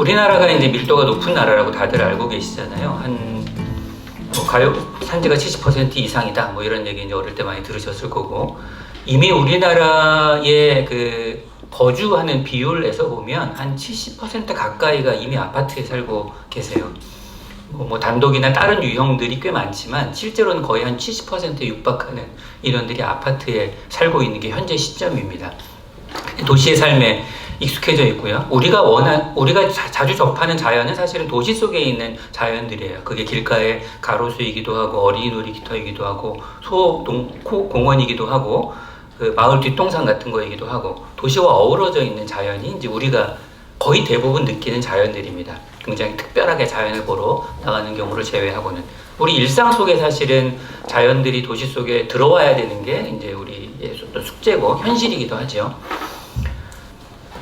우리나라가 이제 밀도가 높은 나라라고 다들 알고 계시잖아요. 가요 산지가 70% 이상이다. 뭐 이런 얘기 이제 어릴 때 많이 들으셨을 거고, 이미 우리나라의 그 거주하는 비율에서 보면 한 70% 가까이가 이미 아파트에 살고 계세요. 뭐 단독이나 다른 유형들이 꽤 많지만 실제로는 거의 한 70%에 육박하는 인원들이 아파트에 살고 있는 게 현재 시점입니다. 도시의 삶에 익숙해져 있고요. 우리가 자주 접하는 자연은 사실은 도시 속에 있는 자연들이에요. 그게 길가의 가로수이기도 하고 어린이 놀이터이기도 하고 공원이기도 하고 그 마을 뒷동산 같은 거이기도 하고, 도시와 어우러져 있는 자연이 이제 우리가 거의 대부분 느끼는 자연들입니다. 굉장히 특별하게 자연을 보러 나가는 경우를 제외하고는 우리 일상 속에 사실은 자연들이 도시 속에 들어와야 되는 게 이제 우리의 어떤 숙제고 현실이기도 하죠.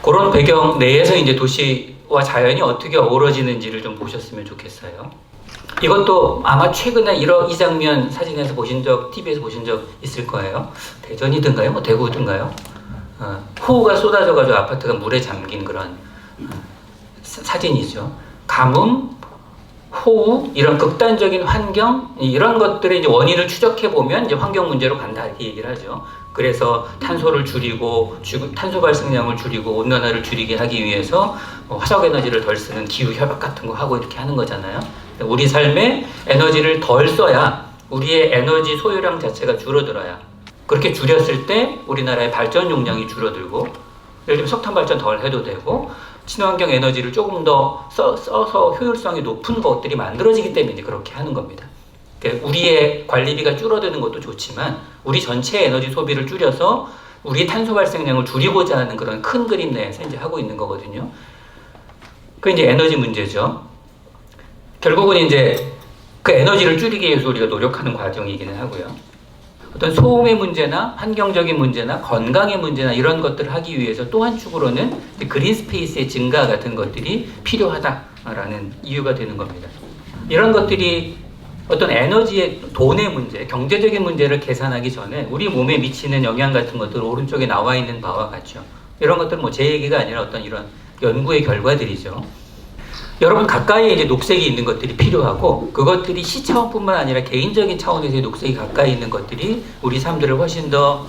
그런 배경 내에서 이제 도시와 자연이 어떻게 어우러지는지를 좀 보셨으면 좋겠어요. 이것도 아마 최근에 이 장면 사진에서 TV에서 보신 적 있을 거예요. 대전이든가요? 뭐 대구든가요? 호우가 쏟아져가지고 아파트가 물에 잠긴 그런 사진이죠. 가뭄, 호우, 이런 극단적인 환경, 이런 것들의 이제 원인을 추적해보면 이제 환경 문제로 간다, 이렇게 얘기를 하죠. 그래서 탄소를 줄이고, 탄소 발생량을 줄이고, 온난화를 줄이게 하기 위해서 화석에너지를 덜 쓰는 기후 협약 같은 거 하고 이렇게 하는 거잖아요. 우리 삶에 에너지를 덜 써야 우리의 에너지 소유량 자체가 줄어들어야, 그렇게 줄였을 때 우리나라의 발전 용량이 줄어들고, 예를 들면 석탄 발전 덜 해도 되고, 친환경 에너지를 조금 더 써서 효율성이 높은 것들이 만들어지기 때문에 그렇게 하는 겁니다. 우리의 관리비가 줄어드는 것도 좋지만 우리 전체 에너지 소비를 줄여서 우리의 탄소 발생량을 줄이고자 하는 그런 큰 그림 내에서 이제 하고 있는 거거든요. 그 이제 에너지 문제죠. 결국은 이제 그 에너지를 줄이기 위해서 우리가 노력하는 과정이기는 하고요. 어떤 소음의 문제나 환경적인 문제나 건강의 문제나 이런 것들을 하기 위해서 또 한 축으로는 그린 스페이스의 증가 같은 것들이 필요하다라는 이유가 되는 겁니다. 이런 것들이 어떤 에너지의 돈의 문제, 경제적인 문제를 계산하기 전에 우리 몸에 미치는 영향 같은 것들 오른쪽에 나와 있는 바와 같죠. 이런 것들은 뭐 제 얘기가 아니라 어떤 이런 연구의 결과들이죠. 여러분 가까이에 이제 녹색이 있는 것들이 필요하고, 그것들이 시 차원뿐만 아니라 개인적인 차원에서의 녹색이 가까이 있는 것들이 우리 삶들을 훨씬 더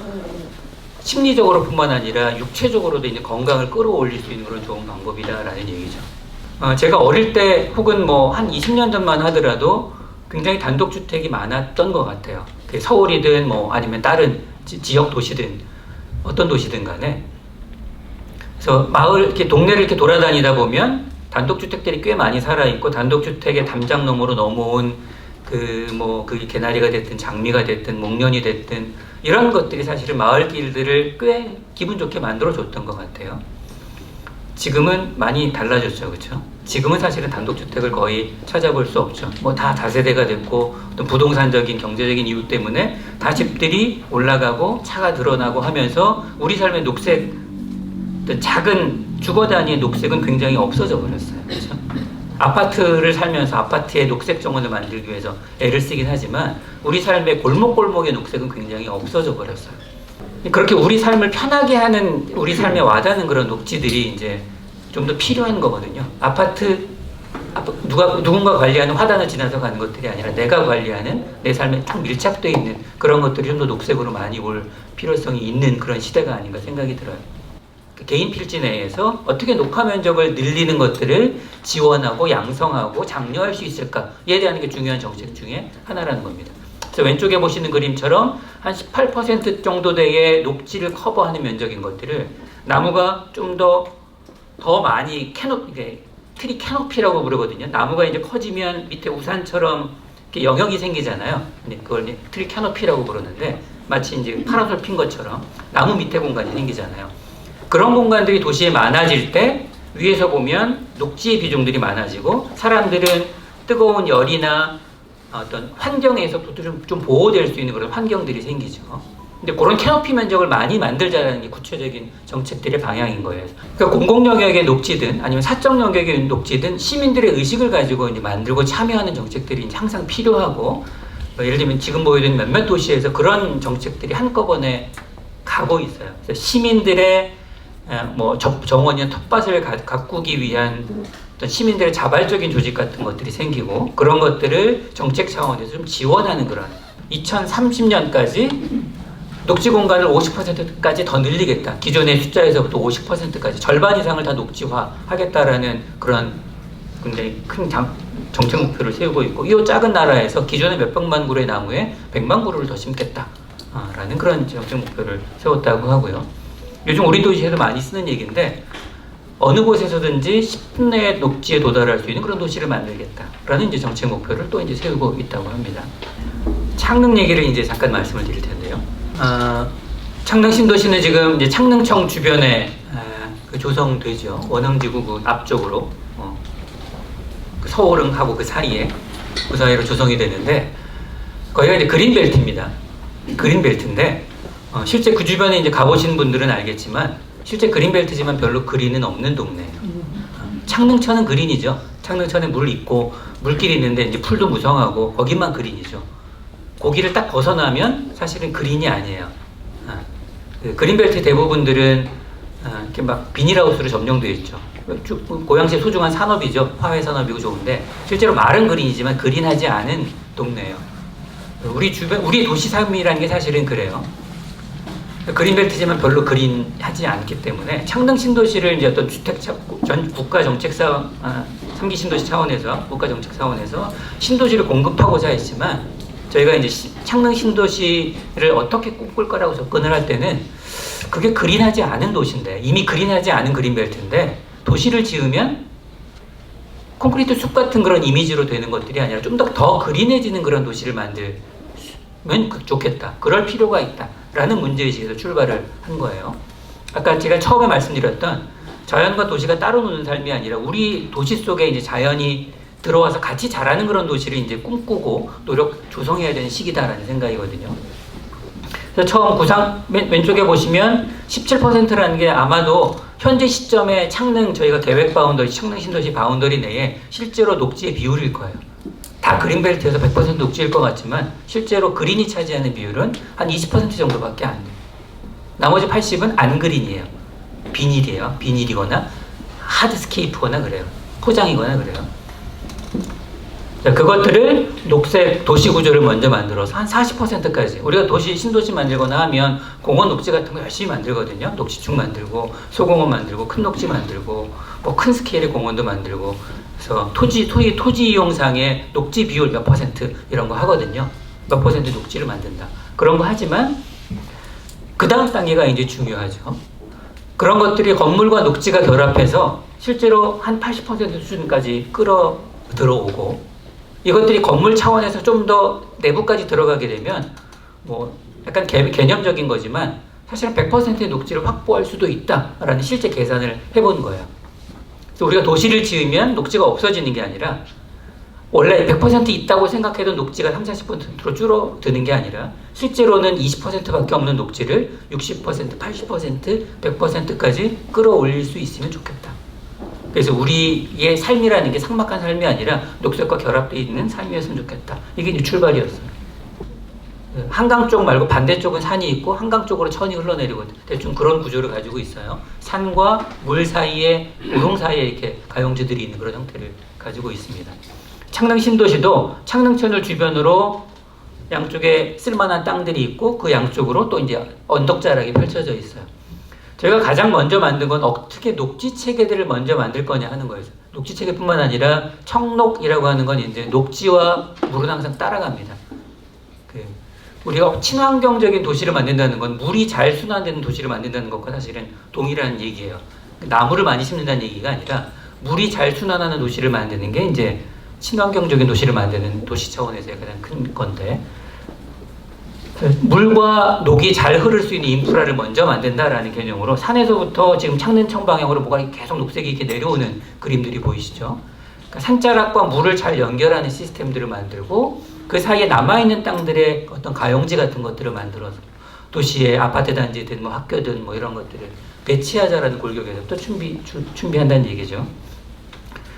심리적으로 뿐만 아니라 육체적으로도 이제 건강을 끌어올릴 수 있는 그런 좋은 방법이다라는 얘기죠. 제가 어릴 때 혹은 뭐 한 20년 전만 하더라도 굉장히 단독주택이 많았던 것 같아요. 서울이든 뭐 아니면 다른 지역 도시든 어떤 도시든 간에. 그래서 마을, 이렇게 동네를 이렇게 돌아다니다 보면 단독주택들이 꽤 많이 살아있고, 단독주택의 담장 너머로 넘어온 그게 개나리가 됐든 장미가 됐든 목련이 됐든 이런 것들이 사실은 마을길들을 꽤 기분 좋게 만들어줬던 것 같아요. 지금은 많이 달라졌죠, 그렇죠? 지금은 사실은 단독주택을 거의 찾아볼 수 없죠. 뭐 다 다세대가 됐고, 어떤 부동산적인 경제적인 이유 때문에 다 집들이 올라가고 차가 늘어나고 하면서 우리 삶의 녹색, 작은 주거 단위의 녹색은 굉장히 없어져 버렸어요. 그렇죠? 아파트를 살면서 아파트의 녹색 정원을 만들기 위해서 애를 쓰긴 하지만 우리 삶의 골목골목의 녹색은 굉장히 없어져 버렸어요. 그렇게 우리 삶을 편하게 하는, 우리 삶에 와닿는 그런 녹지들이 이제 좀 더 필요한 거거든요. 누군가 관리하는 화단을 지나서 가는 것들이 아니라 내가 관리하는 내 삶에 딱 밀착되어 있는 그런 것들이 좀 더 녹색으로 많이 올 필요성이 있는 그런 시대가 아닌가 생각이 들어요. 개인 필지 내에서 어떻게 녹화 면적을 늘리는 것들을 지원하고 양성하고 장려할 수 있을까에 대한 게 중요한 정책 중에 하나라는 겁니다. 그래서 왼쪽에 보시는 그림처럼 한 18% 정도 대의 녹지를 커버하는 면적인 것들을 나무가 좀 더 많이 트리 캐노피라고 부르거든요. 나무가 이제 커지면 밑에 우산처럼 이렇게 영역이 생기잖아요. 그걸 트리 캐노피라고 부르는데, 마치 이제 파라솔 핀 것처럼 나무 밑에 공간이 생기잖아요. 그런 공간들이 도시에 많아질 때 위에서 보면 녹지의 비중들이 많아지고, 사람들은 뜨거운 열이나 어떤 환경에서부터 좀 보호될 수 있는 그런 환경들이 생기죠. 근데 그런 캐노피 면적을 많이 만들자라는 게 구체적인 정책들의 방향인 거예요. 그러니까 공공 영역의 녹지든 아니면 사적 영역의 녹지든 시민들의 의식을 가지고 이제 만들고 참여하는 정책들이 이제 항상 필요하고, 예를 들면 지금 보여드린 몇몇 도시에서 그런 정책들이 한꺼번에 가고 있어요. 그래서 시민들의 정원이나 텃밭을 가꾸기 위한 어떤 시민들의 자발적인 조직 같은 것들이 생기고 그런 것들을 정책 차원에서 좀 지원하는 그런 2030년까지 녹지 공간을 50%까지 더 늘리겠다. 기존의 숫자에서부터 50%까지 절반 이상을 다 녹지화하겠다라는 그런 굉장히 큰 정책 목표를 세우고 있고 이 작은 나라에서 기존의 몇백만 그루의 나무에 100만 그루를 더 심겠다라는 그런 정책 목표를 세웠다고 하고요. 요즘 우리 도시에도 많이 쓰는 얘기인데 어느 곳에서든지 10분 내에 녹지에 도달할 수 있는 그런 도시를 만들겠다라는 이제 정책 목표를 또 이제 세우고 있다고 합니다. 창릉 얘기를 이제 잠깐 말씀을 드릴 텐데요. 창릉 신도시는 지금 이제 창릉청 주변에 조성되죠. 원흥지구 그 앞쪽으로 그 서울흥하고 그 사이로 조성이 되는데 거기가 이제 그린벨트입니다. 그린벨트인데 실제 그 주변에 이제 가보신 분들은 알겠지만 실제 그린벨트지만 별로 그린은 없는 동네예요. 창릉천은 그린이죠. 창릉천에 물 있고 물길이 있는데 이제 풀도 무성하고 거기만 그린이죠. 거기를 딱 벗어나면 사실은 그린이 아니에요. 그 그린벨트 대부분들은 이렇게 막 비닐하우스로 점령되어 있죠. 고양시의 소중한 산업이죠. 화훼 산업이고 좋은데 실제로 말은 그린이지만 그린하지 않은 동네예요. 우리 도시 삶이라는 게 사실은 그래요. 그린벨트지만 별로 그린하지 않기 때문에 창릉 신도시를 이제 어떤 국가 정책 사업, 3기 신도시 차원에서 국가 정책 차원에서 신도시를 공급하고자 했지만 저희가 이제 창릉 신도시를 어떻게 꿈꿀 거라고 접근을 할 때는 그게 그린하지 않은 도시인데 이미 그린하지 않은 그린벨트인데 도시를 지으면 콘크리트 숲 같은 그런 이미지로 되는 것들이 아니라 좀 더 그린해지는 그런 도시를 만들면 좋겠다. 그럴 필요가 있다라는 문제의식에서 출발을 한 거예요. 아까 제가 처음에 말씀드렸던 자연과 도시가 따로 노는 삶이 아니라 우리 도시 속에 이제 자연이 들어와서 같이 자라는 그런 도시를 이제 꿈꾸고 조성해야 되는 시기다라는 생각이거든요. 그래서 처음 왼쪽에 보시면 17%라는 게 아마도 현재 시점에 저희가 계획 바운더리, 창릉 신도시 바운더리 내에 실제로 녹지의 비율일 거예요. 다 그린벨트에서 100% 녹지일 것 같지만 실제로 그린이 차지하는 비율은 한 20% 정도밖에 안 돼요. 나머지 80은 안 그린이에요. 비닐이에요. 비닐이거나 하드스케이프거나 그래요. 포장이거나 그래요. 자, 그것들을 녹색 도시 구조를 먼저 만들어서 한 40%까지 우리가 신도시 만들거나 하면 공원 녹지 같은 거 열심히 만들거든요. 녹지축 만들고 소공원 만들고 큰 녹지 만들고 뭐 큰 스케일의 공원도 만들고 그래서 토지 이용상의 녹지 비율 몇 퍼센트 이런 거 하거든요. 몇 퍼센트 녹지를 만든다. 그런 거 하지만 그 다음 단계가 이제 중요하죠. 그런 것들이 건물과 녹지가 결합해서 실제로 한 80% 수준까지 들어오고 이것들이 건물 차원에서 좀 더 내부까지 들어가게 되면 뭐 약간 개념적인 거지만 사실은 100%의 녹지를 확보할 수도 있다라는 실제 계산을 해본 거예요. 그래서 우리가 도시를 지으면 녹지가 없어지는 게 아니라 원래 100% 있다고 생각해도 녹지가 30-40%로 줄어드는 게 아니라 실제로는 20%밖에 없는 녹지를 60%, 80%, 100%까지 끌어올릴 수 있으면 좋겠다. 그래서 우리의 삶이라는 게 삭막한 삶이 아니라 녹색과 결합되어 있는 삶이었으면 좋겠다. 이게 이제 출발이었어요. 한강 쪽 말고 반대쪽은 산이 있고 한강 쪽으로 천이 흘러내리고 대충 그런 구조를 가지고 있어요. 산과 물 사이에 우동 사이에 이렇게 가용지들이 있는 그런 형태를 가지고 있습니다. 창릉 신도시도 창릉천을 주변으로 양쪽에 쓸만한 땅들이 있고 그 양쪽으로 또 이제 언덕자락이 펼쳐져 있어요. 저희가 가장 먼저 만든 건 어떻게 녹지 체계들을 먼저 만들 거냐 하는 거예요. 녹지 체계뿐만 아니라 청록이라고 하는 건 이제 녹지와 물은 항상 따라갑니다. 우리가 친환경적인 도시를 만든다는 건 물이 잘 순환되는 도시를 만든다는 것과 사실은 동일한 얘기예요. 나무를 많이 심는다는 얘기가 아니라 물이 잘 순환하는 도시를 만드는 게 이제 친환경적인 도시를 만드는 도시 차원에서의 가장 큰 건데 물과 녹이 잘 흐를 수 있는 인프라를 먼저 만든다라는 개념으로 산에서부터 지금 창릉청 방향으로 뭐가 계속 녹색이 이렇게 내려오는 그림들이 보이시죠? 그러니까 산자락과 물을 잘 연결하는 시스템들을 만들고 그 사이에 남아있는 땅들의 어떤 가용지 같은 것들을 만들어서 도시의 아파트 단지든 뭐 학교든 뭐 이런 것들을 배치하자라는 골격에서부터 준비한다는 얘기죠.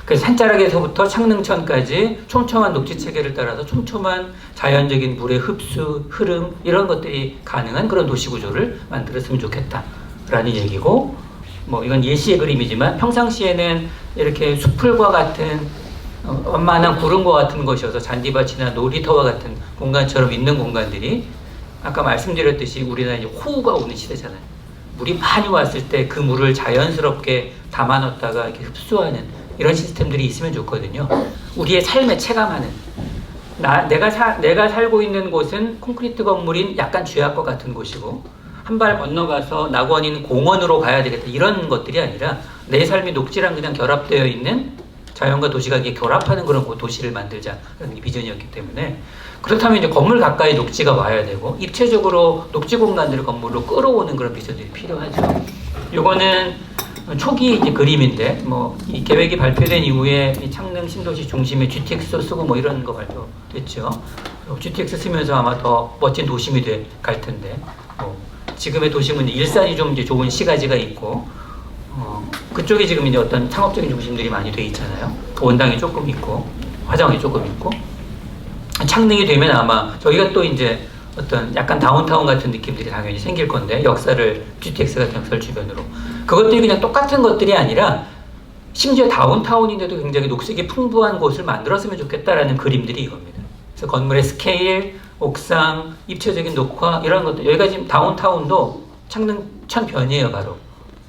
그래서 산자락에서부터 창릉천까지 촘촘한 녹지 체계를 따라서 촘촘한 자연적인 물의 흡수, 흐름 이런 것들이 가능한 그런 도시 구조를 만들었으면 좋겠다라는 얘기고 뭐 이건 예시의 그림이지만 평상시에는 이렇게 숲풀과 같은 완만한 구름과 같은 것이어서 잔디밭이나 놀이터와 같은 공간처럼 있는 공간들이 아까 말씀드렸듯이 우리나라 이제 호우가 오는 시대잖아요. 물이 많이 왔을 때 그 물을 자연스럽게 담아 넣었다가 이렇게 흡수하는 이런 시스템들이 있으면 좋거든요. 우리의 삶에 체감하는 내가 살고 있는 곳은 콘크리트 건물인 약간 쥐약과 같은 곳이고 한 발 건너가서 낙원인 공원으로 가야 되겠다 이런 것들이 아니라 내 삶이 녹지랑 그냥 결합되어 있는 자연과 도시가 이게 결합하는 그런 도시를 만들자라는 게 비전이었기 때문에 그렇다면 이제 건물 가까이 녹지가 와야 되고 입체적으로 녹지 공간들을 건물로 끌어오는 그런 비전들이 필요하죠. 요거는 초기 이제 그림인데 뭐 이 계획이 발표된 이후에 이 창릉 신도시 중심에 GTX도 쓰고 뭐 이런 거 발표됐죠. GTX 쓰면서 아마 더 멋진 도심이 갈 텐데 지금의 도심은 일산이 좀 이제 좋은 시가지가 있고 그쪽에 지금 이제 어떤 상업적인 중심들이 많이 돼 있잖아요. 원당이 조금 있고 화정이 조금 있고 창릉이 되면 아마 저희가 또 이제 어떤 약간 다운타운 같은 느낌들이 당연히 생길 건데 역사를 GTX 같은 역사를 주변으로 그것들이 그냥 똑같은 것들이 아니라 심지어 다운타운인데도 굉장히 녹색이 풍부한 곳을 만들었으면 좋겠다라는 그림들이 이겁니다. 그래서 건물의 스케일, 옥상, 입체적인 녹화 이런 것들 여기가 지금 다운타운도 창릉천 변이에요 바로.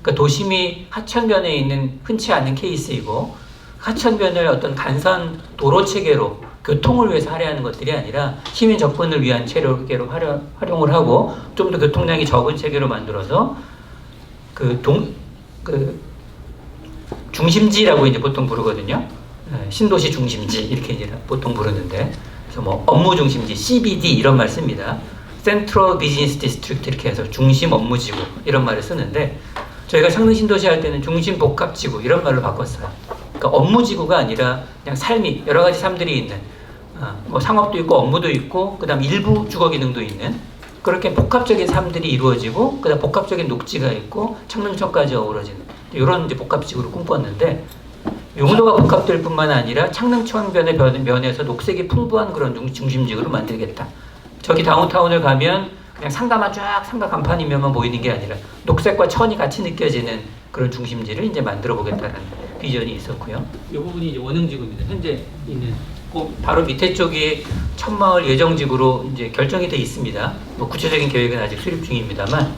그러니까 도심이 하천변에 있는 흔치 않은 케이스이고 하천변을 어떤 간선 도로 체계로 교통을 위해서 할애하는 것들이 아니라 시민 접근을 위한 체계로 활용을 하고 좀 더 교통량이 적은 체계로 만들어서 중심지라고 이제 보통 부르거든요. 신도시 중심지 이렇게 이제 보통 부르는데 그래서 뭐 업무 중심지 CBD 이런 말 씁니다. Central Business District 이렇게 해서 중심 업무지구 이런 말을 쓰는데 저희가 창릉 신도시 할 때는 중심 복합지구 이런 말로 바꿨어요. 그러니까 업무지구가 아니라 그냥 삶이 여러 가지 삶들이 있는 뭐 상업도 있고 업무도 있고 그다음 일부 주거 기능도 있는 그렇게 복합적인 삶들이 이루어지고 그다음 복합적인 녹지가 있고 창릉천까지 어우러지는 이런 이제 복합지구를 꿈꿨는데 용도가 복합될 뿐만 아니라 창릉천변의 면에서 녹색이 풍부한 그런 중심지구를 만들겠다. 저기 다운타운을 가면 그냥 상가만 쫙 상가 간판이면만 보이는 게 아니라 녹색과 천이 같이 느껴지는 그런 중심지를 이제 만들어 보겠다는 비전이 있었고요. 이 부분이 이제 원흥지구입니다. 현재 있는 바로 밑에 쪽이 천마을 예정지구로 이제 결정이 돼 있습니다. 뭐 구체적인 계획은 아직 수립 중입니다만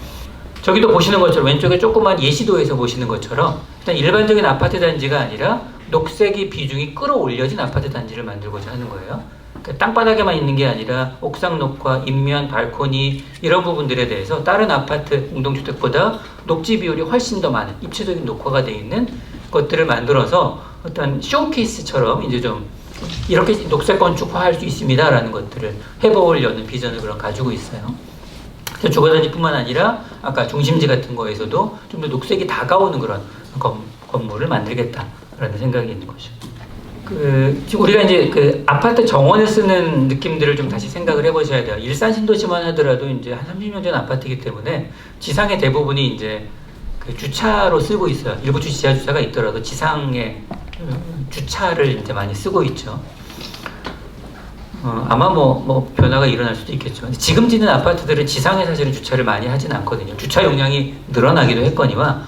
저기도 보시는 것처럼 왼쪽에 조그만 예시도에서 보시는 것처럼 일단 일반적인 아파트 단지가 아니라 녹색의 비중이 끌어올려진 아파트 단지를 만들고자 하는 거예요. 그러니까 땅바닥에만 있는 게 아니라 옥상 녹화, 인면, 발코니 이런 부분들에 대해서 다른 아파트, 공동주택보다 녹지 비율이 훨씬 더 많은 입체적인 녹화가 되어 있는 것들을 만들어서 어떤 쇼케이스처럼 이제 좀 이렇게 녹색 건축화할 수 있습니다라는 것들을 해보려는 비전을 그런 가지고 있어요. 그래서 주거단지뿐만 아니라 아까 중심지 같은 거에서도 좀 더 녹색이 다가오는 그런 건물을 만들겠다라는 생각이 있는 거죠. 지금 우리가 이제 아파트 정원을 쓰는 느낌들을 좀 다시 생각을 해보셔야 돼요. 일산 신도시만 하더라도 이제 한 30년 전 아파트이기 때문에 지상의 대부분이 이제 주차로 쓰고 있어요. 일부 지하 주차가 있더라도 지상에 주차를 이제 많이 쓰고 있죠. 아마 뭐 변화가 일어날 수도 있겠죠. 지금 짓는 아파트들은 지상에 사실은 주차를 많이 하진 않거든요. 주차 용량이 늘어나기도 했거니와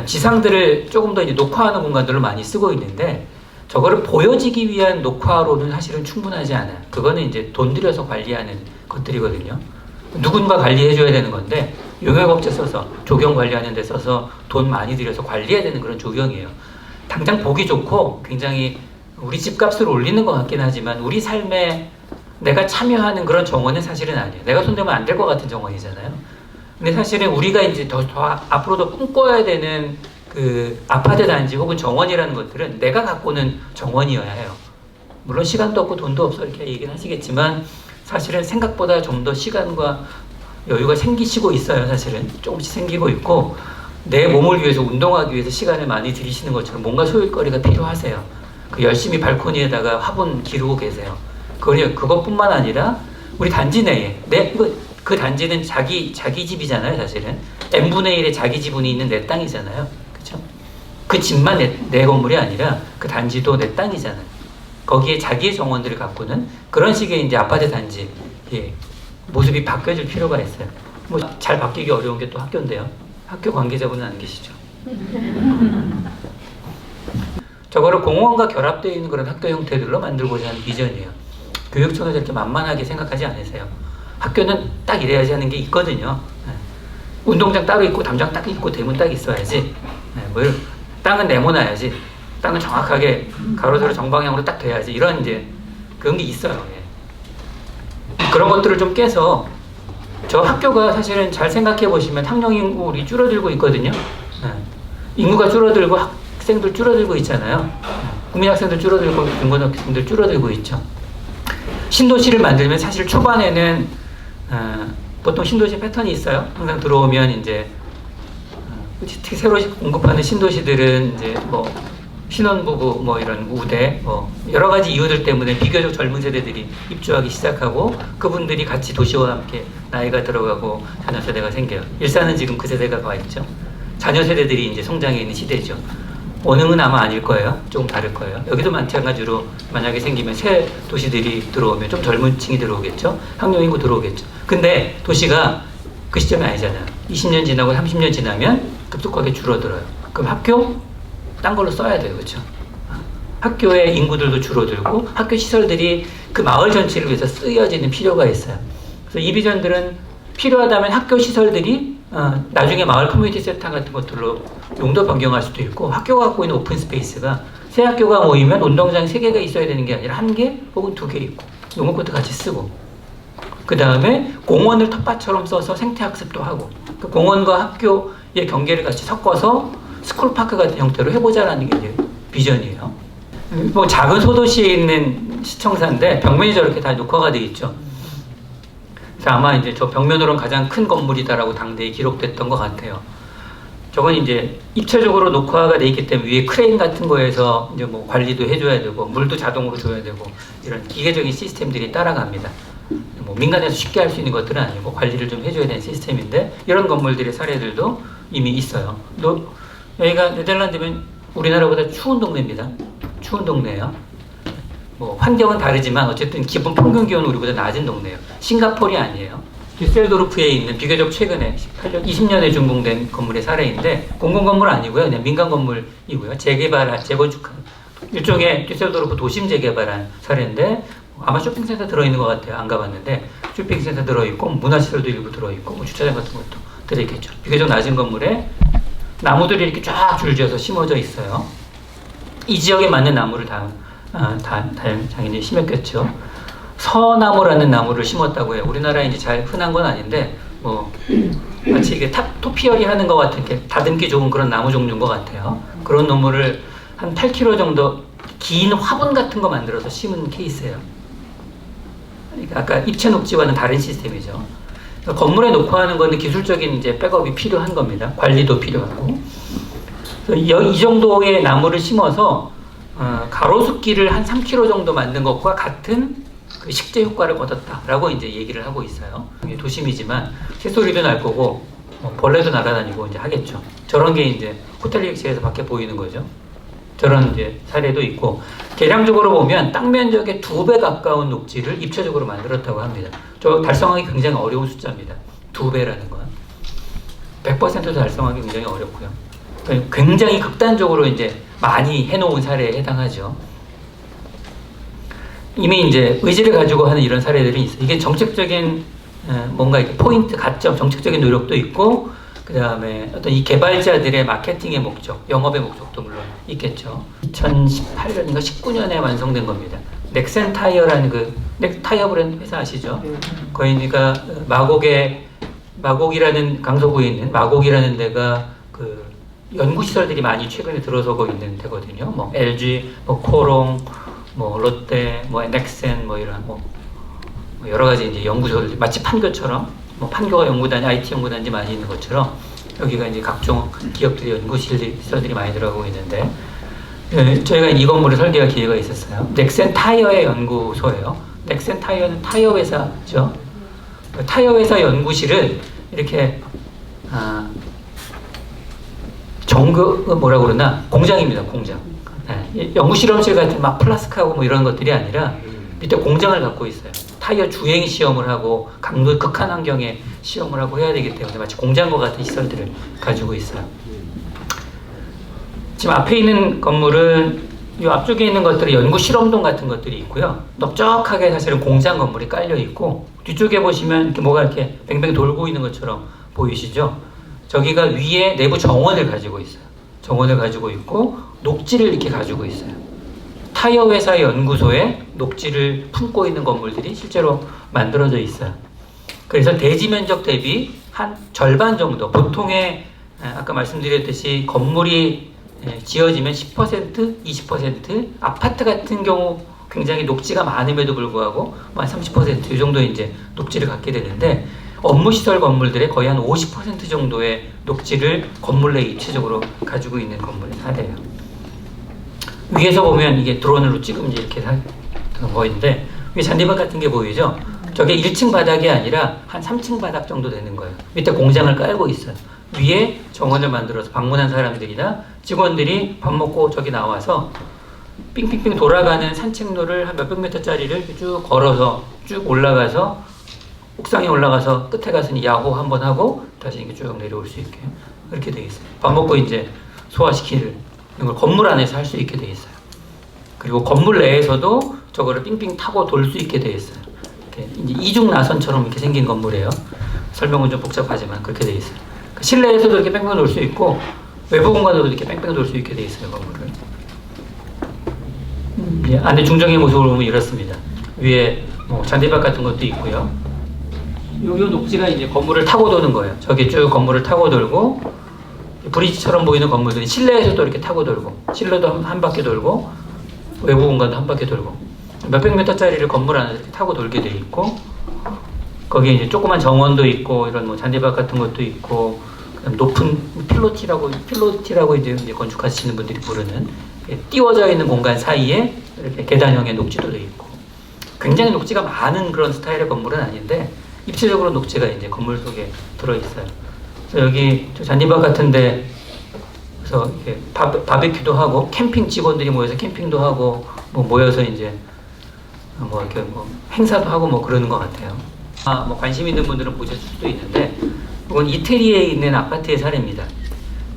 지상들을 조금 더 이제 녹화하는 공간들을 많이 쓰고 있는데 저거를 보여지기 위한 녹화로는 사실은 충분하지 않아요. 그거는 이제 돈 들여서 관리하는 것들이거든요. 누군가 관리해줘야 되는 건데 용역업체 써서 조경 관리하는 데 써서 돈 많이 들여서 관리해야 되는 그런 조경이에요. 당장 보기 좋고 굉장히 우리 집값을 올리는 것 같긴 하지만 우리 삶에 내가 참여하는 그런 정원은 사실은 아니에요. 내가 손대면 안 될 것 같은 정원이잖아요. 근데 사실은 우리가 이제 더 앞으로 더 꿈꿔야 되는 아파트 단지 혹은 정원이라는 것들은 내가 갖고는 정원이어야 해요. 물론 시간도 없고 돈도 없어 이렇게 얘기는 하시겠지만 사실은 생각보다 좀 더 시간과 여유가 생기시고 있어요. 사실은 조금씩 생기고 있고 내 몸을 위해서 운동하기 위해서 시간을 많이 들이시는 것처럼 뭔가 소일거리가 필요하세요. 열심히 발코니에다가 화분 기르고 계세요. 그것뿐만 아니라 우리 단지 내에 그 단지는 자기 집이잖아요. 사실은 n분의 1의 자기 지분이 있는 내 땅이잖아요. 그렇죠? 그 집만 내 건물이 아니라 그 단지도 내 땅이잖아요. 거기에 자기의 정원들을 가꾸는 그런 식의 이제 아파트 단지 모습이 바뀌어질 필요가 있어요. 뭐 잘 바뀌기 어려운 게 또 학교인데요. 학교 관계자분은 안 계시죠? 저거를 공원과 결합되어 있는 그런 학교 형태들로 만들고자 하는 비전이에요. 교육청에서 이렇게 만만하게 생각하지 않으세요. 학교는 딱 이래야지 하는 게 있거든요. 운동장 따로 있고 담장 딱 있고 대문 딱 있어야지. 땅은 네모나야지. 땅은 정확하게 가로 세로 정방향으로 딱 돼야지. 이런 이제 그런 게 있어요. 그런 것들을 좀 깨서 저 학교가 사실은 잘 생각해 보시면 학령 인구이 줄어들고 있거든요. 인구가 줄어들고 학생들 줄어들고 있잖아요. 국민 학생들 줄어들고 중고등학생들 줄어들고 있죠. 신도시를 만들면 사실 초반에는 보통 신도시 패턴이 있어요. 항상 들어오면 이제 특히 새로 공급하는 신도시들은 이제 뭐 신혼부부 뭐 이런 우대 뭐 여러 가지 이유들 때문에 비교적 젊은 세대들이 입주하기 시작하고 그분들이 같이 도시와 함께 나이가 들어가고 자녀 세대가 생겨요. 일산은 지금 그 세대가 와 있죠. 자녀 세대들이 이제 성장해 있는 시대죠. 원흥은 아마 아닐 거예요. 조금 다를 거예요. 여기도 마찬가지로 만약에 생기면 새 도시들이 들어오면 좀 젊은 층이 들어오겠죠. 학령 인구 들어오겠죠. 근데 도시가 그 시점이 아니잖아요. 20년 지나고 30년 지나면 급속하게 줄어들어요. 그럼 학교? 딴 걸로 써야 돼요. 그렇죠? 학교의 인구들도 줄어들고 학교 시설들이 그 마을 전체를 위해서 쓰여지는 필요가 있어요. 그래서 이 비전들은 필요하다면 학교 시설들이 나중에 마을 커뮤니티 센터 같은 것들로 용도 변경할 수도 있고 학교가 갖고 있는 오픈 스페이스가 새 학교가 모이면 운동장이 3개가 있어야 되는 게 아니라 1개 혹은 2개 있고 농구코트 같이 쓰고 그 다음에 공원을 텃밭처럼 써서 생태학습도 하고 그 공원과 학교의 경계를 같이 섞어서 스쿨파크 같은 형태로 해보자라는 게 이제 비전이에요. 뭐 작은 소도시에 있는 시청사인데 벽면이 저렇게 다 녹화가 돼 있죠. 그래서 아마 이제 저 벽면으로는 가장 큰 건물이다라고 당대에 기록됐던 것 같아요. 저건 이제 입체적으로 녹화가 돼 있기 때문에 위에 크레인 같은 거에서 이제 뭐 관리도 해줘야 되고 물도 자동으로 줘야 되고 이런 기계적인 시스템들이 따라갑니다. 뭐 민간에서 쉽게 할 수 있는 것들은 아니고 관리를 좀 해줘야 되는 시스템인데 이런 건물들의 사례들도 이미 있어요. 여기가 네덜란드면 우리나라보다 추운 동네입니다. 추운 동네예요. 뭐 환경은 다르지만 어쨌든 기본 평균 기온은 우리보다 낮은 동네예요. 싱가포르이 아니에요. düsseldorf에 있는 비교적 최근에 20년에 준공된 건물의 사례인데 공공건물 아니고요. 그냥 민간 건물이고요. 재건축한 일종의 düsseldorf 도심 재개발한 사례인데 아마 쇼핑센터 들어있는 것 같아요. 안 가봤는데 쇼핑센터 들어있고 문화시설도 일부 들어있고 뭐 주차장 같은 것도 들어있겠죠. 비교적 낮은 건물에 나무들이 이렇게 쫙 줄지어서 심어져 있어요. 이 지역에 맞는 나무를 당연히 심었겠죠. 서나무라는 나무를 심었다고 해요. 우리나라에 이제 잘 흔한 건 아닌데, 뭐, 마치 이게 토피어리 하는 것 같은 게 다듬기 좋은 그런 나무 종류인 것 같아요. 그런 나무를 한 8km 정도 긴 화분 같은 거 만들어서 심은 케이스예요. 그러니까 아까 입체 녹지와는 다른 시스템이죠. 건물에 녹화하는 거는 기술적인 이제 백업이 필요한 겁니다. 관리도 필요하고. 이 정도의 나무를 심어서 가로수길을 한 3km 정도 만든 것과 같은 그 식재 효과를 거뒀다라고 이제 얘기를 하고 있어요. 도심이지만 새소리도 날 거고 벌레도 날아다니고 이제 하겠죠. 저런 게 이제 호텔 리엑시에서 밖에 보이는 거죠. 저런 이제 사례도 있고 계량적으로 보면 땅 면적의 2배 가까운 녹지를 입체적으로 만들었다고 합니다. 저 달성하기 굉장히 어려운 숫자입니다. 2배라는 건 100% 달성하기 굉장히 어렵고요. 굉장히 극단적으로 이제 많이 해놓은 사례에 해당하죠. 이미 이제 의지를 가지고 하는 이런 사례들이 있어요. 이게 정책적인 뭔가 이렇게 포인트, 가점, 정책적인 노력도 있고 그 다음에 어떤 이 개발자들의 마케팅의 목적, 영업의 목적도 물론 있겠죠. 2018년인가 19년에 완성된 겁니다. 넥센 타이어라는 그 타이어 브랜드 회사 아시죠? 거기가 마곡이라는 강서구에 있는 마곡이라는 데가 그 연구시설들이 많이 최근에 들어서고 있는 데거든요. 뭐 LG, 뭐 코롱, 뭐 롯데, 뭐 넥센, 뭐 이런 뭐 여러 가지 이제 연구소들 마치 판교처럼 뭐 판교가 연구단지, IT 연구단지 많이 있는 것처럼 여기가 이제 각종 기업들의 연구시설들이 많이 들어가고 있는데 저희가 이 건물을 설계할 기회가 있었어요. 넥센 타이어의 연구소예요. 넥센 타이어는 타이어 회사죠. 그 타이어 회사 연구실은 이렇게 뭐라 그러나 공장입니다. 공장. 연구 실험실 같은 막 플라스크하고 뭐 이런 것들이 아니라 밑에 공장을 갖고 있어요. 타이어 주행 시험을 하고 강도 극한 환경에 시험을 하고 해야 되기 때문에 마치 공장과 같은 시설들을 가지고 있어요. 지금 앞에 있는 건물은 이 앞쪽에 있는 것들은 연구 실험동 같은 것들이 있고요. 넓적하게 사실은 공장 건물이 깔려 있고, 뒤쪽에 보시면 이렇게 뭐가 이렇게 뱅뱅 돌고 있는 것처럼 보이시죠? 저기가 위에 내부 정원을 가지고 있어요. 정원을 가지고 있고 녹지를 이렇게 가지고 있어요. 타이어 회사의 연구소에 녹지를 품고 있는 건물들이 실제로 만들어져 있어요. 그래서 대지 면적 대비 한 절반 정도, 보통의 아까 말씀드렸듯이 건물이 지어지면 10%, 20%, 아파트 같은 경우 굉장히 녹지가 많음에도 불구하고 한 30% 이 정도 이제 녹지를 갖게 되는데, 업무시설 건물들의 거의 한 50% 정도의 녹지를 건물 내 입체적으로 가지고 있는 건물의 사례예요. 위에서 보면 이게 드론으로 찍으면 이렇게 보이는데, 위에 잔디밭 같은 게 보이죠? 저게 1층 바닥이 아니라 한 3층 바닥 정도 되는 거예요. 밑에 공장을 깔고 있어요. 위에 정원을 만들어서 방문한 사람들이나 직원들이 밥 먹고 저기 나와서 삥삥삥 돌아가는 산책로를 한 몇백 미터짜리를 쭉 걸어서 쭉 올라가서 옥상에 올라가서 끝에 가서 야호 한번 하고 다시 이렇게 쭉 내려올 수 있게 그렇게 돼 있어요. 밥 먹고 이제 소화시키는 걸 건물 안에서 할 수 있게 돼 있어요. 그리고 건물 내에서도 저거를 삥삥 타고 돌 수 있게 돼 있어요. 이렇게 이제 이중 나선처럼 이렇게 생긴 건물이에요. 설명은 좀 복잡하지만 그렇게 돼 있어요. 실내에서도 이렇게 뺑뺑 돌 수 있고 외부 공간으로도 이렇게 뺑뺑 돌 수 있게 돼 있어요, 건물을. 안에 중정의 모습을 보면 이렇습니다. 위에 뭐 잔디밭 같은 것도 있고요. 요 녹지가 이제 건물을 타고 도는 거예요. 저기 쭉 건물을 타고 돌고, 브리지처럼 보이는 건물들이 실내에서도 이렇게 타고 돌고, 실내도 한 바퀴 돌고, 외부 공간도 한 바퀴 돌고, 몇백 미터짜리를 건물 안에서 이렇게 타고 돌게 돼 있고, 거기에 이제 조그만 정원도 있고, 이런 뭐 잔디밭 같은 것도 있고, 그다음 높은 필로티라고 이제 건축하시는 분들이 부르는 띄워져 있는 공간 사이에 이렇게 계단형의 녹지도 돼 있고, 굉장히 녹지가 많은 그런 스타일의 건물은 아닌데 입체적으로 녹지가 이제 건물 속에 들어 있어요. 그래서 여기 잔디밭 같은데 그래서 이렇게 바베큐도 하고, 캠핑 직원들이 모여서 캠핑도 하고, 뭐 모여서 이제 뭐 이렇게 뭐 행사도 하고 뭐 그러는 것 같아요. 뭐 관심 있는 분들은 보셨을 수도 있는데, 이건 이태리에 있는 아파트의 사례입니다.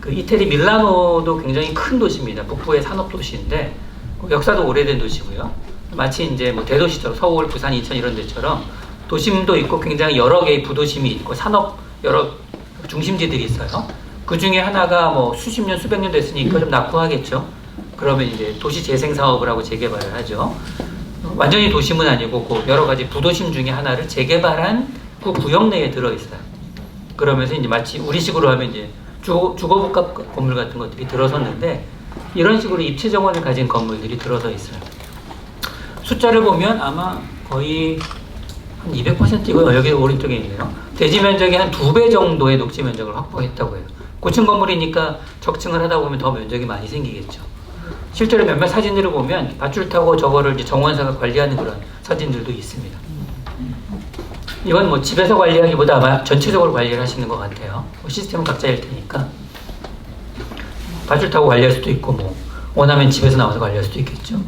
그 이태리 밀라노도 굉장히 큰 도시입니다. 북부의 산업 도시인데 역사도 오래된 도시고요. 마치 이제 뭐 대도시처럼 서울, 부산, 인천 이런 데처럼 도심도 있고 굉장히 여러 개의 부도심이 있고 산업 여러 중심지들이 있어요. 그 중에 하나가 뭐 수십 년, 수백 년 됐으니까 좀 낙후하겠죠. 그러면 이제 도시 재생 사업을 하고 재개발을 하죠. 완전히 도심은 아니고 그 여러 가지 부도심 중에 하나를 재개발한 그 구역 내에 들어 있어요. 그러면서 이제 마치 우리식으로 하면 이제 주거복합 건물 같은 것들이 들어섰는데, 이런 식으로 입체 정원을 가진 건물들이 들어서 있어요. 숫자를 보면 아마 거의 한 200%이고요. 여기 오른쪽에 있네요. 대지 면적의 한 2배 정도의 녹지 면적을 확보했다고 해요. 고층 건물이니까 적층을 하다 보면 더 면적이 많이 생기겠죠. 실제로 몇몇 사진들을 보면 밧줄 타고 저거를 이제 정원사가 관리하는 그런 사진들도 있습니다. 이건 뭐 집에서 관리하기보다 아마 전체적으로 관리를 하시는 것 같아요. 뭐 시스템은 각자일 테니까. 밧줄 타고 관리할 수도 있고, 뭐 원하면 집에서 나와서 관리할 수도 있겠죠.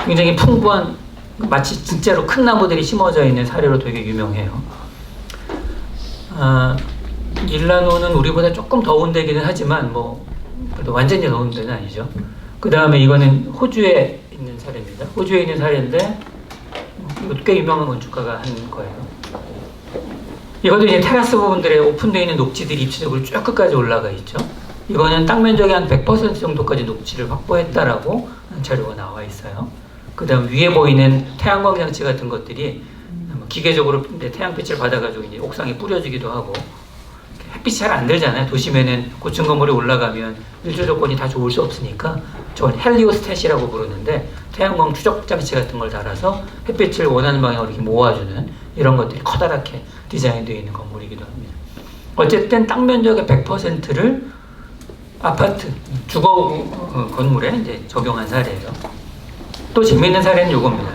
굉장히 풍부한, 마치 진짜로 큰 나무들이 심어져 있는 사례로 되게 유명해요. 밀라노는 우리보다 조금 더운 데기는 하지만 뭐 그래도 완전히 더운 데는 아니죠. 그 다음에 이거는 호주에 있는 사례입니다. 호주에 있는 사례인데 이것도 꽤 유명한 건축가가 한 거예요. 이것도 이제 테라스 부분들에 오픈되어 있는 녹지들이 입체적으로 쭉 끝까지 올라가 있죠. 이거는 땅 면적의 한 100% 정도까지 녹지를 확보했다라고 자료가 나와 있어요. 그 다음 위에 보이는 태양광 장치 같은 것들이 기계적으로 태양빛을 받아가지고 이제 옥상에 뿌려지기도 하고, 햇빛이 잘 안 들잖아요. 도심에는 고층 건물에 올라가면 일조 조건이 다 좋을 수 없으니까 저건 헬리오스탯이라고 부르는데, 태양광 추적 장치 같은 걸 달아서 햇빛을 원하는 방향으로 이렇게 모아주는 이런 것들이 커다랗게 디자인되어 있는 건물이기도 합니다. 어쨌든 땅 면적의 100%를 아파트, 주거 건물에 이제 적용한 사례예요. 또 재미있는 사례는 요겁니다.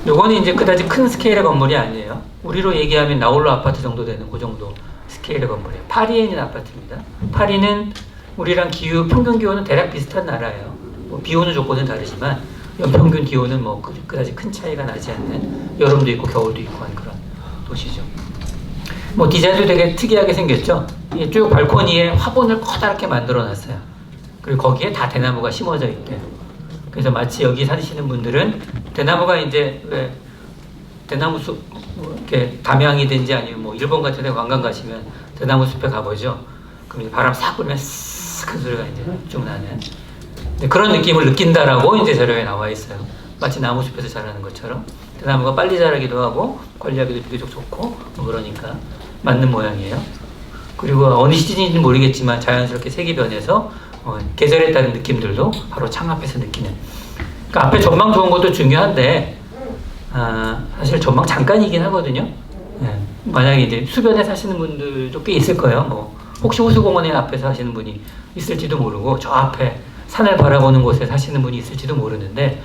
요거는 이제 그다지 큰 스케일의 건물이 아니에요. 우리로 얘기하면 나홀로 아파트 정도 되는 그 정도 스케일의 건물이에요. 파리에 있는 아파트입니다. 파리는 우리랑 평균 기온은 대략 비슷한 나라예요. 뭐 비 오는 조건은 다르지만 연평균 기온은 뭐 그다지 큰 차이가 나지 않는, 여름도 있고 겨울도 있고 한 그런 도시죠. 뭐 디자인도 되게 특이하게 생겼죠. 이게 쭉 발코니에 화분을 커다랗게 만들어 놨어요. 그리고 거기에 다 대나무가 심어져 있대요. 그래서 마치 여기 사시는 분들은 대나무가 이제 왜 대나무 숲, 뭐 이렇게 담양이든지 아니면 뭐 일본 같은 데 관광 가시면 대나무 숲에 가보죠. 그럼 바람 싹 불면 쓱한 소리가 이제 좀 나는 그런 느낌을 느낀다라고 이제 자료에 나와 있어요. 마치 나무 숲에서 자라는 것처럼 대나무가 빨리 자라기도 하고 관리하기도 비교적 좋고 뭐 그러니까 맞는 모양이에요. 그리고 어느 시즌인지는 모르겠지만 자연스럽게 색이 변해서 계절에 따른 느낌들도 바로 창 앞에서 느끼는. 그러니까 앞에 전망 좋은 것도 중요한데 사실 전망 잠깐이긴 하거든요. 예. 만약에 이제 수변에 사시는 분들도 꽤 있을 거예요. 뭐 혹시 호수공원에 앞에서 사시는 분이 있을지도 모르고 저 앞에 산을 바라보는 곳에 사시는 분이 있을지도 모르는데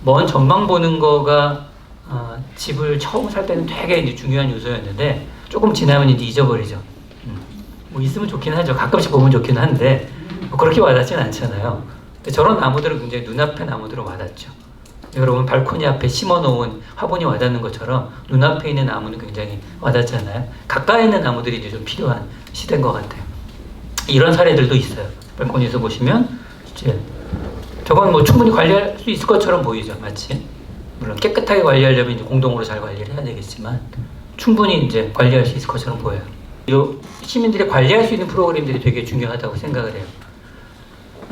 먼 전망 보는 거가 집을 처음 살 때는 되게 이제 중요한 요소였는데 조금 지나면 이제 잊어버리죠. 뭐 있으면 좋긴 하죠. 가끔씩 보면 좋긴 한데 뭐 그렇게 와닿진 않잖아요. 근데 저런 나무들은 굉장히 눈앞에 나무들은 와닿죠. 여러분 발코니 앞에 심어놓은 화분이 와닿는 것처럼 눈앞에 있는 나무는 굉장히 와닿잖아요. 가까이 있는 나무들이 이제 좀 필요한 시대인 것 같아요. 이런 사례들도 있어요. 발코니에서 보시면 이제 저건 뭐 충분히 관리할 수 있을 것처럼 보이죠, 마치. 물론 깨끗하게 관리하려면 이제 공동으로 잘 관리를 해야 되겠지만 충분히 이제 관리할 수 있을 것처럼 보여요. 이 시민들이 관리할 수 있는 프로그램들이 되게 중요하다고 생각을 해요.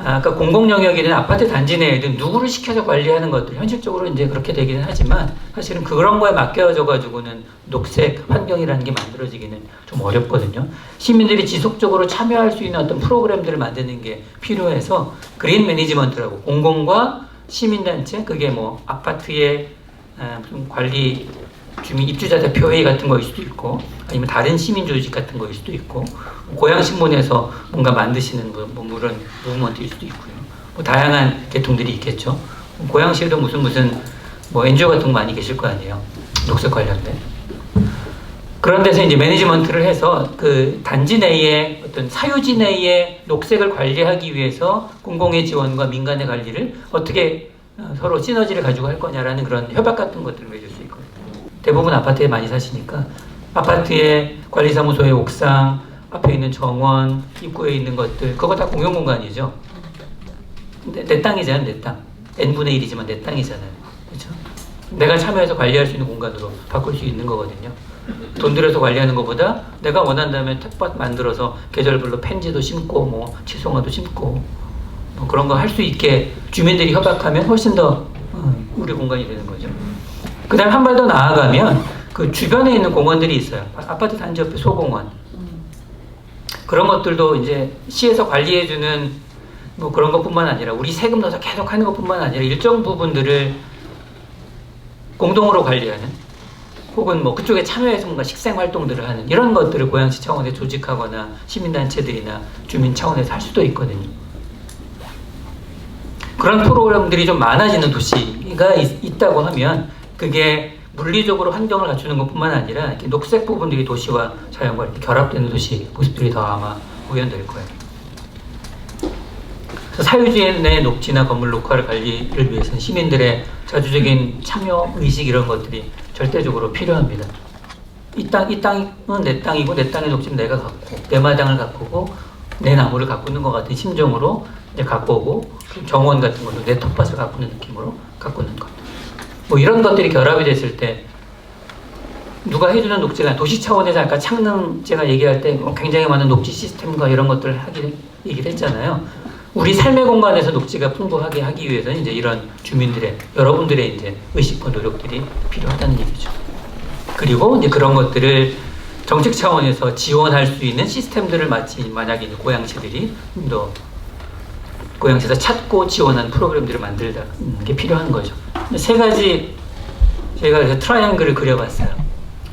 아까 공공 영역이든 아파트 단지 내에든 누구를 시켜서 관리하는 것들 현실적으로 이제 그렇게 되기는 하지만 사실은 그런 거에 맡겨져 가지고는 녹색 환경이라는 게 만들어지기는 좀 어렵거든요. 시민들이 지속적으로 참여할 수 있는 어떤 프로그램들을 만드는 게 필요해서 그린 매니지먼트라고 공공과 시민단체 그게 뭐 아파트의 무슨 관리 주민 입주자 대표회의 같은 거일 수도 있고 아니면 다른 시민 조직 같은 거일 수도 있고 고양신문에서 뭔가 만드시는 뭐 그런 무브먼트일 수도 있고요. 뭐 다양한 계통들이 있겠죠. 고양시에도 무슨 뭐 NGO 같은 거 많이 계실 거 아니에요. 녹색 관련된. 그런 데서 이제 매니지먼트를 해서 그 단지 내에 어떤 사유지 내에 녹색을 관리하기 위해서 공공의 지원과 민간의 관리를 어떻게 서로 시너지를 가지고 할 거냐라는 그런 협약 같은 것들을 맺을 수 있거든요. 대부분 아파트에 많이 사시니까 아파트의 관리사무소의 옥상, 앞에 있는 정원, 입구에 있는 것들 그거 다 공용공간이죠. 근데 내 땅이잖아요, 내 땅. n분의 1이지만 내 땅이잖아요. 그렇죠? 내가 참여해서 관리할 수 있는 공간으로 바꿀 수 있는 거거든요. 돈 들여서 관리하는 것보다 내가 원한다면 텃밭 만들어서 계절별로 펜지도 심고 뭐 치송화도 심고 뭐 그런 거 할 수 있게 주민들이 협약하면 훨씬 더 우리 공간이 되는 거죠. 그 다음에 한 발 더 나아가면 그 주변에 있는 공원들이 있어요. 아파트 단지 옆에 소공원. 그런 것들도 이제 시에서 관리해주는 뭐 그런 것뿐만 아니라 우리 세금 넣어서 계속 하는 것뿐만 아니라 일정 부분들을 공동으로 관리하는 혹은 뭐 그쪽에 참여해서 뭔가 식생 활동들을 하는 이런 것들을 고양시 차원에서 조직하거나 시민단체들이나 주민 차원에서 할 수도 있거든요. 그런 프로그램들이 좀 많아지는 도시가 있다고 하면 그게 물리적으로 환경을 갖추는 것뿐만 아니라 이렇게 녹색 부분들이 도시와 자연과 이렇게 결합되는 도시 모습들이 더 아마 구현될 거예요. 그래서 사유지 내 녹지나 건물 녹화를 관리를 위해서는 시민들의 자주적인 참여 의식 이런 것들이 절대적으로 필요합니다. 이 땅은 내 땅이고 내 땅의 녹지는 내가 갖고 내 마당을 가꾸고 내 나무를 가꾸는 것 같은 심정으로 이제 가꾸고 정원 같은 것도 내 텃밭을 가꾸는 느낌으로 가꾸는 것. 뭐 이런 것들이 결합이 됐을 때 누가 해주는 녹지가 도시 차원에서 아까 창릉 제가 얘기할 때 굉장히 많은 녹지 시스템과 이런 것들을 얘기를 했잖아요. 우리 삶의 공간에서 녹지가 풍부하게 하기 위해서는 이제 이런 주민들의 여러분들의 이제 의식과 노력들이 필요하다는 얘기죠. 그리고 이제 그런 것들을 정책 차원에서 지원할 수 있는 시스템들을 만약에 고양시들이 좀 더 고양시에서 찾고 지원하는 프로그램들을 만들다 게 필요한 거죠. 세 가지 제가 그래서 트라이앵글을 그려봤어요.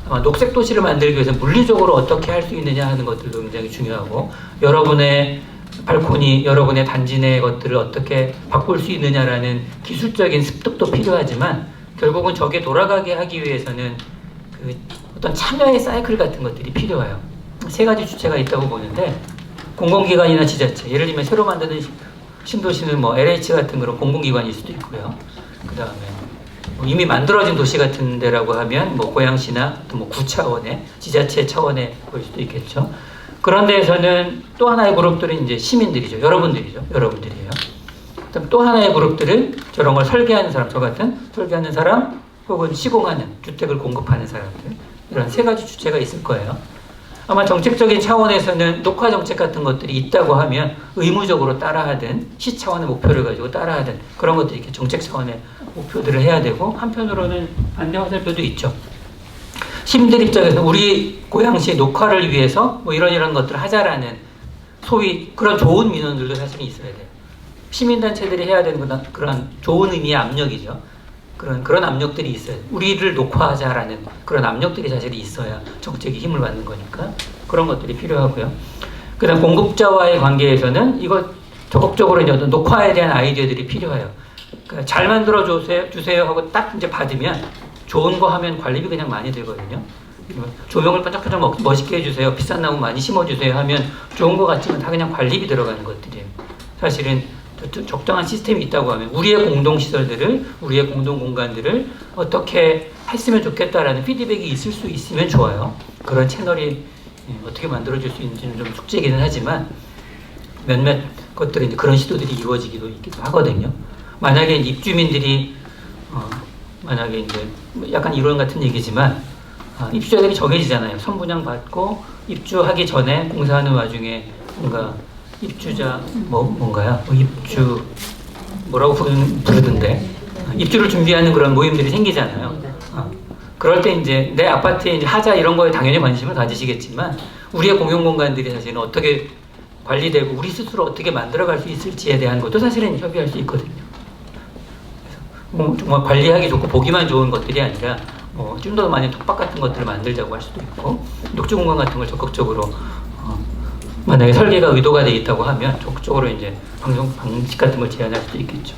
아마 녹색 도시를 만들기 위해서 물리적으로 어떻게 할 수 있느냐 하는 것들도 굉장히 중요하고 여러분의 발코니, 여러분의 단지 내의 것들을 어떻게 바꿀 수 있느냐라는 기술적인 습득도 필요하지만 결국은 저게 돌아가게 하기 위해서는 그 어떤 참여의 사이클 같은 것들이 필요해요. 세 가지 주체가 있다고 보는데 공공기관이나 지자체, 예를 들면 새로 만드는 신도시는 뭐 LH 같은 그런 공공기관일 수도 있고요. 그 다음에 뭐 이미 만들어진 도시 같은 데라고 하면 뭐 고양시나 또 뭐 구 차원의 지자체 차원의 볼 수도 있겠죠. 그런 데에서는 또 하나의 그룹들은 이제 시민들이죠. 여러분들이에요. 그다음 또 하나의 그룹들은 저런 걸 설계하는 사람, 저 같은 설계하는 사람, 혹은 시공하는, 주택을 공급하는 사람들, 이런 세 가지 주체가 있을 거예요. 아마 정책적인 차원에서는 녹화 정책 같은 것들이 있다고 하면 의무적으로 따라하든 시 차원의 목표를 가지고 따라하든 그런 것들이 이렇게 정책 차원의 목표들을 해야 되고, 한편으로는 반대 화살표도 있죠. 시민들 입장에서 우리 고양시 녹화를 위해서 뭐 이런 것들을 하자라는 소위 그런 좋은 민원들도 사실은 있어야 돼요. 시민단체들이 해야 되는 그런 좋은 의미의 압력이죠. 그런 압력들이 있어요. 우리를 녹화하자라는 그런 압력들이 사실 있어야 정책이 힘을 받는 거니까 그런 것들이 필요하고요. 그다음 공급자와의 관계에서는 이거 적극적으로 이제 어떤 녹화에 대한 아이디어들이 필요해요. 그러니까 잘 만들어 주세요 하고 딱 이제 받으면 좋은 거 하면 관리비 그냥 많이 들거든요. 조명을 반짝반짝 멋있게 해주세요. 비싼 나무 많이 심어주세요 하면 좋은 거 같지만 다 그냥 관리비 들어가는 것들이에요. 사실은 적당한 시스템이 있다고 하면 우리의 공동시설들을, 우리의 공동공간들을 어떻게 했으면 좋겠다라는 피드백이 있을 수 있으면 좋아요. 그런 채널이 어떻게 만들어질 수 있는지는 좀 숙제이기는 하지만 몇몇 것들은 이제 그런 시도들이 이루어지기도 하거든요. 만약에 입주민들이 만약에 이제 약간 이론 같은 얘기지만 입주자들이 정해지잖아요. 선분양 받고 입주하기 전에 공사하는 와중에 뭔가 입주자 뭔가요? 입주 뭐라고 부르던데 입주를 준비하는 그런 모임들이 생기잖아요. 그럴 때 이제 내 아파트에 이제 하자 이런 거에 당연히 관심을 가지시겠지만 우리의 공용 공간들이 사실은 어떻게 관리되고 우리 스스로 어떻게 만들어갈 수 있을지에 대한 것도 사실은 협의할 수 있거든요. 정말 관리하기 좋고 보기만 좋은 것들이 아니라 좀 더 많이 톡박 같은 것들을 만들자고 할 수도 있고 녹지 공간 같은 걸 적극적으로 만약에 설계가 의도가 돼 있다고 하면 적극적으로 이제 방식 같은 걸 제안할 수도 있겠죠.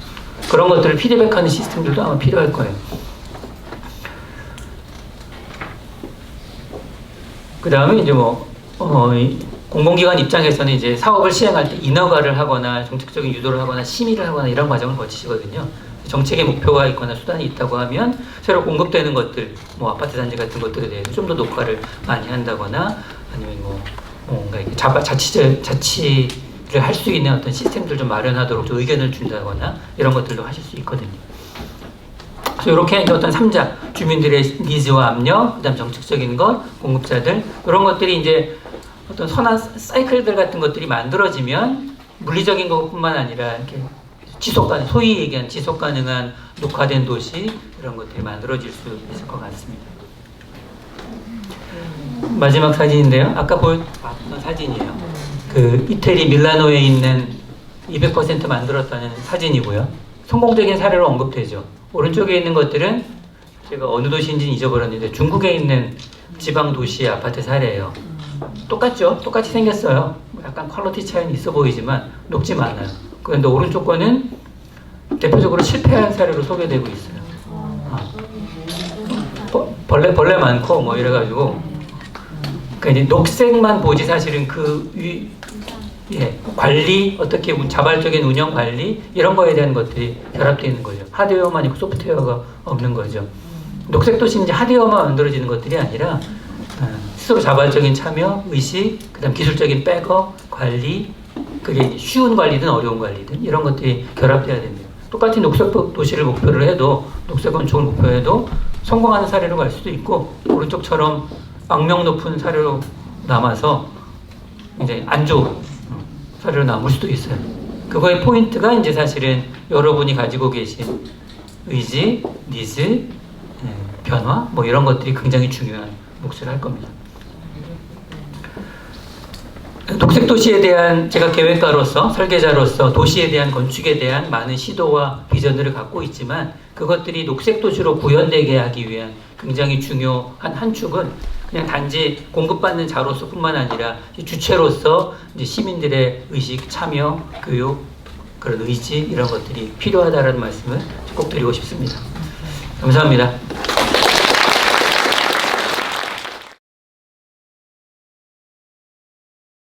그런 것들을 피드백하는 시스템들도 아마 필요할 거예요. 그 다음에 이제 공공기관 입장에서는 이제 사업을 시행할 때 인허가를 하거나 정책적인 유도를 하거나 심의를 하거나 이런 과정을 거치시거든요. 정책의 목표가 있거나 수단이 있다고 하면 새로 공급되는 것들, 아파트 단지 같은 것들에 대해서 좀 더 녹화를 많이 한다거나 아니면 뭔가 자치를 할 수 있는 어떤 시스템들 좀 마련하도록 좀 의견을 준다거나 이런 것들도 하실 수 있거든요. 그래서 이렇게 어떤 3자, 주민들의 니즈와 압력, 그다음 정책적인 것, 공급자들 이런 것들이 이제 어떤 선한 사이클들 같은 것들이 만들어지면 물리적인 것뿐만 아니라 이렇게 소위 얘기한 지속 가능한 녹화된 도시 이런 것들이 만들어질 수 있을 것 같습니다. 마지막 사진인데요. 아까 보여줬던 사진이에요. 그 이태리 밀라노에 있는 200% 만들었다는 사진이고요. 성공적인 사례로 언급되죠. 오른쪽에 있는 것들은 제가 어느 도시인지는 잊어버렸는데 중국에 있는 지방 도시의 아파트 사례예요. 똑같죠? 똑같이 생겼어요. 약간 퀄리티 차이는 있어 보이지만 높지 않아요. 그런데 오른쪽 거는 대표적으로 실패한 사례로 소개되고 있어요. 벌레 많고 이래가지고 그러니까 이제 녹색만 보지 사실은 관리, 어떻게 자발적인 운영 관리 이런 거에 대한 것들이 결합되어 있는 거죠. 하드웨어만 있고 소프트웨어가 없는 거죠. 녹색 도시는 이제 하드웨어만 만들어지는 것들이 아니라 스스로 자발적인 참여, 의식, 그다음 기술적인 백업, 관리, 그게 쉬운 관리든 어려운 관리든 이런 것들이 결합돼야 됩니다. 똑같이 녹색 도시를 목표를 해도 녹색 건축을 목표해도 성공하는 사례로 갈 수도 있고 오른쪽처럼 악명 높은 사례로 남아서 이제 안 좋은 사례로 남을 수도 있어요. 그거의 포인트가 이제 사실은 여러분이 가지고 계신 의지, 니즈, 변화 이런 것들이 굉장히 중요한 몫을 할 겁니다. 녹색 도시에 대한 제가 계획가로서 설계자로서 도시에 대한 건축에 대한 많은 시도와 비전들을 갖고 있지만 그것들이 녹색 도시로 구현되게 하기 위한 굉장히 중요한 한 축은 그냥 단지 공급받는 자로서뿐만 아니라 주체로서 이제 시민들의 의식, 참여, 교육, 그런 의지 이런 것들이 필요하다는 말씀을 꼭 드리고 싶습니다. 감사합니다.